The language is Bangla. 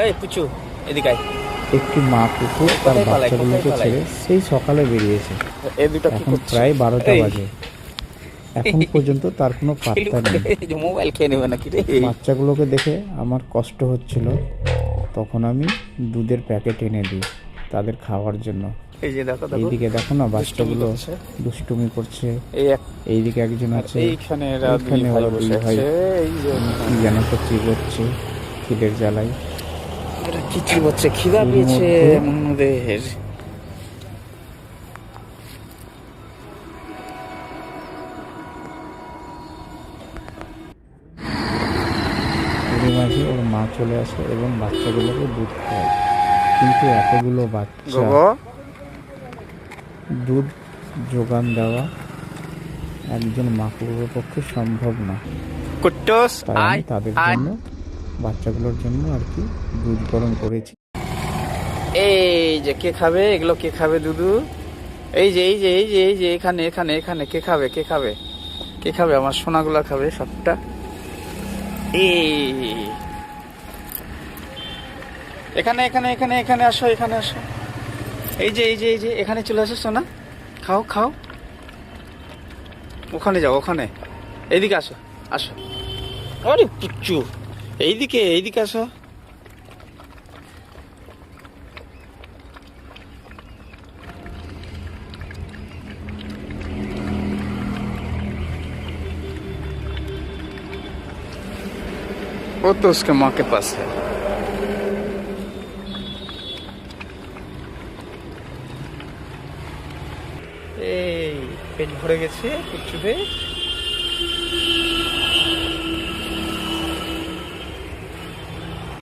এই পুচু, এদিকে আয়। একটি মা কুকুর তার কোথায় পালাই, কোথায় বাচ্চাগুলোকে পালাই? ছেড়ে সেই সকালে বেরিয়েছে। এই দুটো কি এখন করছে? প্রায় 12টা এই বাজে। এখন পর্যন্ত তার কোনো পাত্তা নেই। মোবাইল খেয়ে নেবে নাকি রে? বাচ্চাগুলোকে দেখে আমার কষ্ট হচ্ছিল। তখন আমি দুধের প্যাকেট এনে দিই তাদের খাওয়ার জন্য। এই যে দেখো দেখো, এইদিকে দেখো না, দুষ্টুমি বাচ্চাগুলো করছে। দুষ্টুমি করছে। এই এক, এইদিকে একজন আর আছে, এইখানে এরা দুই এইখানে ভাই ওরা দুই বসে ভাই আছে। এই যে কি যেন একটা চিবোচ্ছে খিদের জ্বালায়। এরা কি চিবাচ্ছে? খিদা এর পেয়েছে মধ্যে মনদের। এরই মাঝে ওর মা চলে আসে এবং বাচ্চাগুলোকে দুধ খাওয়ায়। কিন্তু এতগুলো বাচ্চা গোগো, দুধ যোগান দেওয়া একজন মা কুকুরের পক্ষে সম্ভব না। কুট্টুস তাই আমি আয় তাদের আয়। জন্য, বাচ্চাগুলোর জন্য আর কি, দুধ গরম করেছি। এই যে কে খাবে এগুলো? কে খাবে দুধু? এই যে এই যে এই যে এই যে এখানে এখানে এখানে কে খাবে? কে খাবে? কে খাবে? আমার সোনাগুলা খাবে সবটা। এই এখানে এখানে এখানে এখানে আসো, এখানে আসো। এই যে এই যে এই যে এখানে চলে আসো সোনা, খাও খাও। ওখানে যাও, ওখানে। এইদিকে আসো, আসো। আরে পুচ্চু, এইদিকে এইদিকে আসো। वो तो उसके माँ के पास है। এই পেট ভরে গেছে পুচ্চুদের।